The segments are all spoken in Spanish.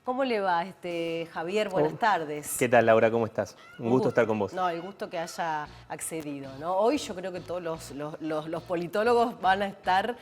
¿Cómo le va, Javier? Buenas tardes. ¿Qué tal, Laura? ¿Cómo estás? Un gusto estar con vos. No, el gusto que haya accedido, ¿no? Hoy yo creo que todos los politólogos van a estar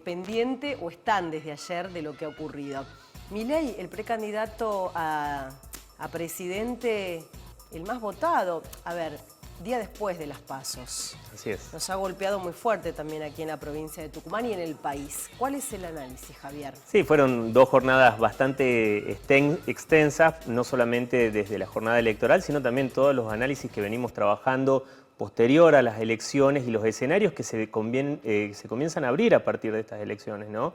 pendientes o están desde ayer de lo que ha ocurrido. Milei, el precandidato a presidente, el más votado, a ver, día después de las PASOs. Así es. Nos ha golpeado muy fuerte también aquí en la provincia de Tucumán y en el país. ¿Cuál es el análisis, Javier? Sí, fueron dos jornadas bastante extensas, no solamente desde la jornada electoral, sino también todos los análisis que venimos trabajando posterior a las elecciones y los escenarios que se comienzan a abrir a partir de estas elecciones, ¿no?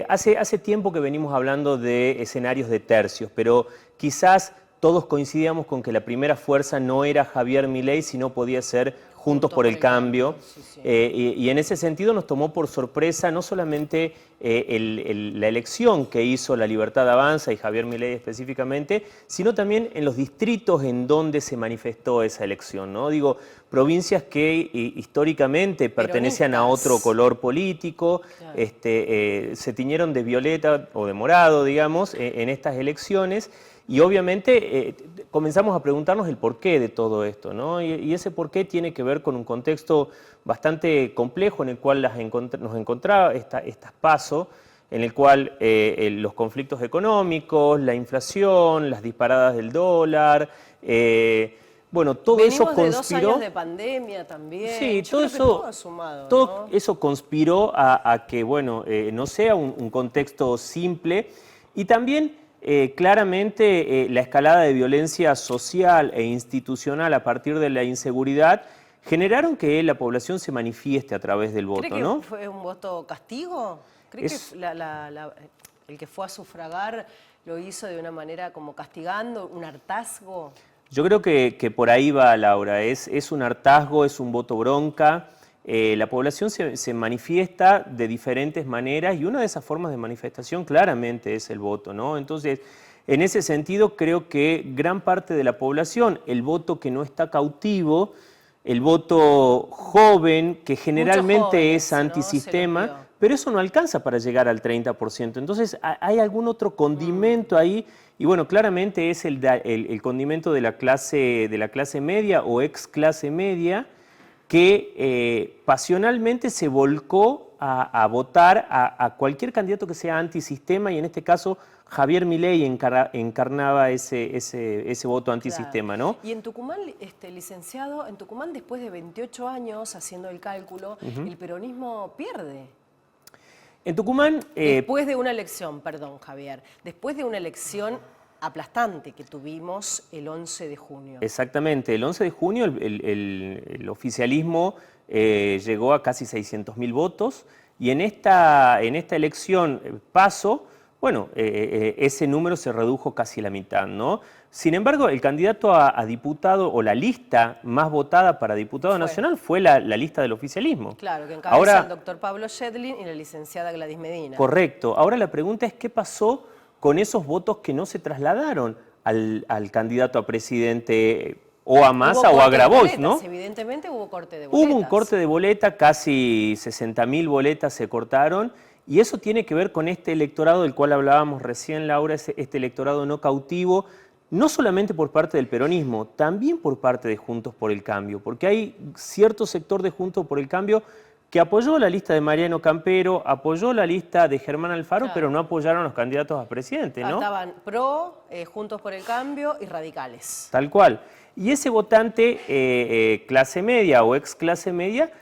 Hace tiempo que venimos hablando de escenarios de tercios, pero quizás todos coincidíamos con que la primera fuerza no era Javier Milei, sino podía ser Juntos por el Cambio. Sí, sí. Y en ese sentido nos tomó por sorpresa no solamente la elección que hizo La Libertad Avanza y Javier Milei específicamente, sino también en los distritos en donde se manifestó esa elección, ¿no? Digo, provincias que históricamente pertenecían a otro color político, claro. Se tiñeron de violeta o de morado, digamos, en estas elecciones. Y obviamente comenzamos a preguntarnos el porqué de todo esto, ¿no? Y ese porqué tiene que ver con un contexto bastante complejo en el cual nos encontraba estas PASO, en el cual los conflictos económicos, la inflación, las disparadas del dólar, bueno, todo eso conspiró. Venimos de 2 años de pandemia también. Sí, todo ha sumado, todo ¿no? eso conspiró a que, bueno, no sea un contexto simple y también claramente la escalada de violencia social e institucional a partir de la inseguridad generaron que la población se manifieste a través del voto, ¿Cree ¿no? que fue un voto castigo? ¿Cree que el que fue a sufragar lo hizo de una manera como castigando, un hartazgo? Yo creo que por ahí va, Laura. Es un hartazgo, es un voto bronca. La población se manifiesta de diferentes maneras y una de esas formas de manifestación claramente es el voto, ¿no? Entonces, en ese sentido creo que gran parte de la población, el voto que no está cautivo, el voto joven, que generalmente jóvenes, es antisistema, ¿no? Pero eso no alcanza para llegar al 30%. Entonces, hay algún otro condimento ahí, y bueno, claramente es el condimento de la clase media o ex clase media, que pasionalmente se volcó a votar a cualquier candidato que sea antisistema, y en este caso Javier Milei encarnaba ese voto antisistema, claro. ¿no? Y en Tucumán, licenciado, en Tucumán después de 28 años haciendo el cálculo, el peronismo pierde. En Tucumán... después de una elección, perdón, Javier, después de una elección aplastante que tuvimos el 11 de junio. Exactamente, el 11 de junio el oficialismo llegó a casi 600.000 votos y en esta elección PASO, bueno, ese número se redujo casi a la mitad, ¿no? Sin embargo, el candidato a diputado o la lista más votada para diputado nacional fue la lista del oficialismo. Claro, que encabeza el doctor Pablo Schedlin y la licenciada Gladys Medina. Correcto. Ahora la pregunta es, ¿qué pasó con esos votos que no se trasladaron al candidato a presidente o a Massa o a Grabois, ¿no? Evidentemente hubo corte de boletas. Hubo un corte de boleta, casi 60.000 boletas se cortaron, y eso tiene que ver con este electorado del cual hablábamos recién, Laura, este electorado no cautivo, no solamente por parte del peronismo, también por parte de Juntos por el Cambio, porque hay cierto sector de Juntos por el Cambio que apoyó la lista de Mariano Campero, apoyó la lista de Germán Alfaro, claro, pero no apoyaron a los candidatos a presidente, ¿no? Estaban PRO, Juntos por el Cambio y radicales. Tal cual. Y ese votante clase media o ex clase media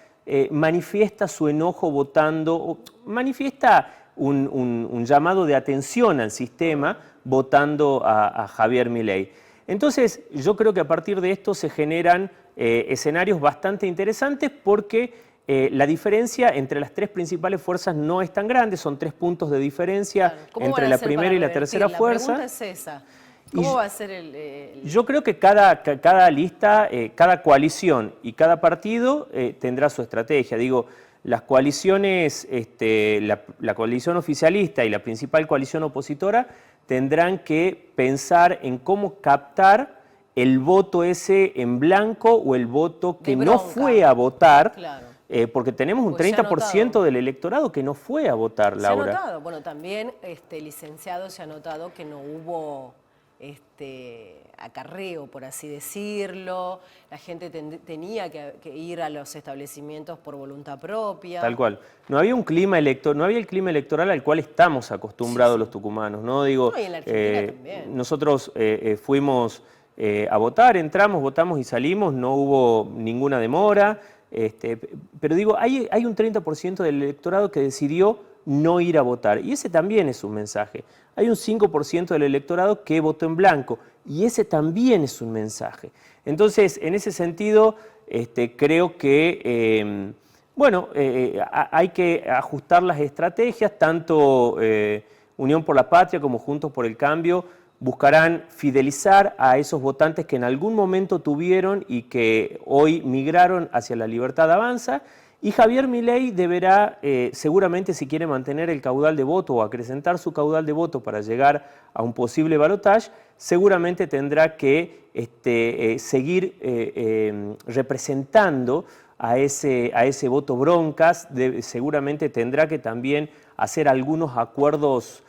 manifiesta su enojo votando, manifiesta un llamado de atención al sistema votando a Javier Milei. Entonces, yo creo que a partir de esto se generan escenarios bastante interesantes porque la diferencia entre las tres principales fuerzas no es tan grande, son 3 puntos de diferencia entre la primera y la tercera fuerza. La pregunta es esa. ¿Cómo va a ser Yo creo que cada lista, cada coalición y cada partido tendrá su estrategia. Digo, las coaliciones, la coalición oficialista y la principal coalición opositora tendrán que pensar en cómo captar el voto ese en blanco o el voto que no fue a votar. Claro. porque tenemos un Pues se ha 30% notado. del electorado que no fue a votar, Se ha Laura. notado, bueno, también, licenciado, se ha notado que no hubo acarreo, por así decirlo. La gente tenía que ir a los establecimientos por voluntad propia. Tal cual. No había un clima no había el clima electoral al cual estamos acostumbrados Sí, sí. los tucumanos, ¿no? Digo, No, y en la Argentina también. nosotros fuimos a votar, entramos, votamos y salimos, no hubo ninguna demora, pero digo, hay un 30% del electorado que decidió no ir a votar, y ese también es un mensaje. Hay un 5% del electorado que votó en blanco, y ese también es un mensaje. Entonces, en ese sentido, creo que... bueno, hay que ajustar las estrategias, tanto Unión por la Patria como Juntos por el Cambio buscarán fidelizar a esos votantes que en algún momento tuvieron y que hoy migraron hacia la Libertad Avanza, y Javier Milei deberá, seguramente si quiere mantener el caudal de voto o acrecentar su caudal de voto para llegar a un posible balotaje, seguramente tendrá que seguir representando a ese voto broncas, seguramente tendrá que también hacer algunos acuerdos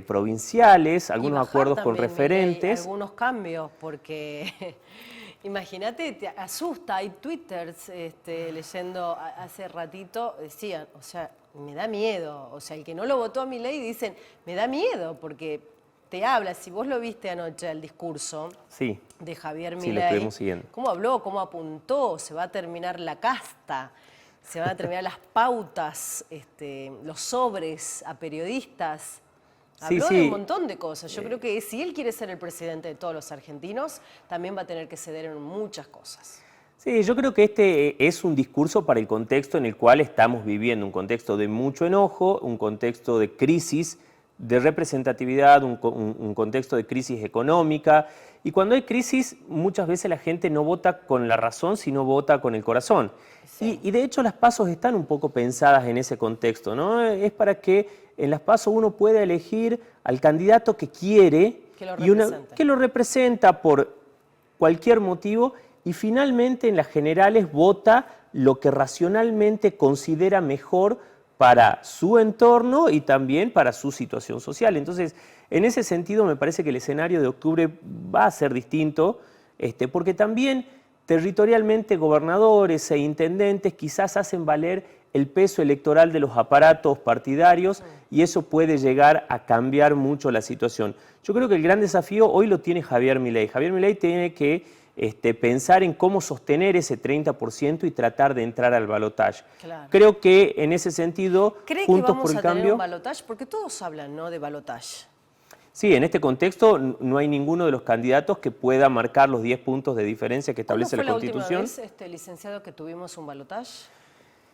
provinciales, algunos acuerdos con referentes. Algunos cambios, porque imagínate, te asusta, hay twitters leyendo hace ratito, decían, o sea, me da miedo, o sea, el que no lo votó a Milei dicen, me da miedo, porque te habla, si vos lo viste anoche el discurso Sí, de Javier sí, lo Milei, estuvimos siguiendo. cómo habló, cómo apuntó, se va a terminar la casta, se van a terminar las pautas, los sobres a periodistas. Sí, Habló de un sí. montón de cosas. Yo creo que si él quiere ser el presidente de todos los argentinos, también va a tener que ceder en muchas cosas. Sí, yo creo que este es un discurso para el contexto en el cual estamos viviendo, un contexto de mucho enojo, un contexto de crisis de representatividad, un contexto de crisis económica. Y cuando hay crisis, muchas veces la gente no vota con la razón, sino vota con el corazón. Sí. Y de hecho las PASO están un poco pensadas en ese contexto, ¿no? Es para que en las PASO uno pueda elegir al candidato que quiere Que lo y represente. que lo representa por cualquier motivo, y finalmente en las generales vota lo que racionalmente considera mejor para su entorno y también para su situación social. Entonces, en ese sentido me parece que el escenario de octubre va a ser distinto, porque también territorialmente gobernadores e intendentes quizás hacen valer el peso electoral de los aparatos partidarios, y eso puede llegar a cambiar mucho la situación. Yo creo que el gran desafío hoy lo tiene Javier Milei. Javier Milei tiene que pensar en cómo sostener ese 30% y tratar de entrar al balotaje. Claro. Creo que en ese sentido, ¿Cree que Juntos vamos por el a tener Cambio... un balotaje? Porque todos hablan, ¿no?, de balotaje. Sí, en este contexto no hay ninguno de los candidatos que pueda marcar los 10 puntos de diferencia que establece la Constitución. ¿Cuándo fue la última vez, licenciado, que tuvimos un balotaje?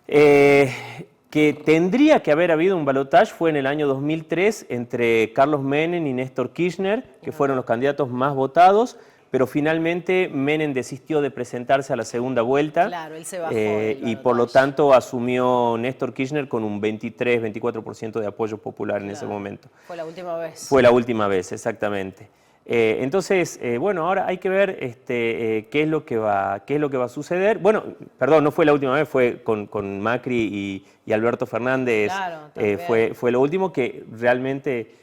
Que tendría que haber habido un balotaje fue en el año 2003 entre Carlos Menem y Néstor Kirchner, que fueron los candidatos más votados, pero finalmente Menem desistió de presentarse a la segunda vuelta. Claro, él se bajó del y por lo balotaje. tanto asumió Néstor Kirchner con un 23-24% de apoyo popular en ese Claro. momento. Fue la última vez. Fue la última vez, exactamente. Entonces, bueno, ahora hay que ver qué es lo que va a suceder. Bueno, perdón, no fue la última vez, fue con Macri y Alberto Fernández. Claro, también. Fue lo último que realmente,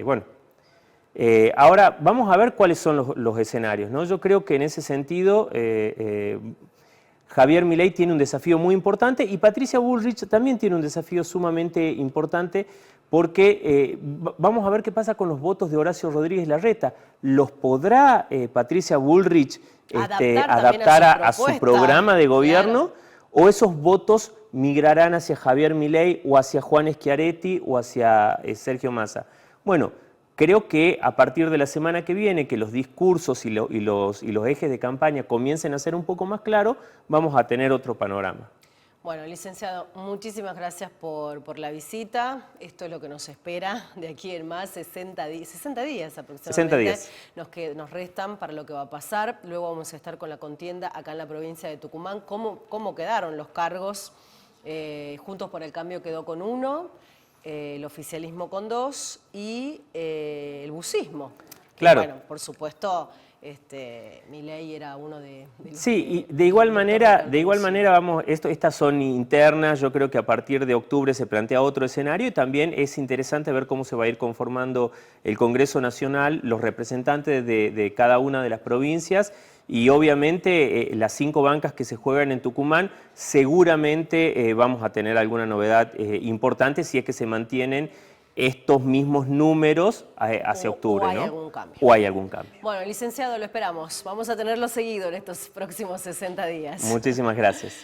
bueno. Ahora vamos a ver cuáles son los escenarios, ¿no? Yo creo que en ese sentido Javier Milei tiene un desafío muy importante, y Patricia Bullrich también tiene un desafío sumamente importante, porque vamos a ver qué pasa con los votos de Horacio Rodríguez Larreta. ¿Los podrá Patricia Bullrich adaptar a su programa de gobierno? Claro. ¿O esos votos migrarán hacia Javier Milei o hacia Juan Schiaretti o hacia Sergio Massa? Bueno, creo que a partir de la semana que viene, que los discursos y los ejes de campaña comiencen a ser un poco más claros, vamos a tener otro panorama. Bueno, licenciado, muchísimas gracias por la visita. Esto es lo que nos espera de aquí en más, 60 días aproximadamente. 60 días. Nos restan para lo que va a pasar. Luego vamos a estar con la contienda acá en la provincia de Tucumán. ¿Cómo quedaron los cargos? Juntos por el Cambio quedó con 1, el oficialismo con 2 y el bucismo, Claro. Bueno, por supuesto, Milei era uno de los Sí, que- y de igual que manera, vamos, estas son internas, yo creo que a partir de octubre se plantea otro escenario y también es interesante ver cómo se va a ir conformando el Congreso Nacional, los representantes de cada una de las provincias y obviamente las 5 bancas que se juegan en Tucumán, seguramente vamos a tener alguna novedad importante si es que se mantienen estos mismos números hacia octubre, o hay ¿no? algún cambio. O hay algún cambio. Bueno, licenciado, lo esperamos. Vamos a tenerlo seguido en estos próximos 60 días. Muchísimas gracias.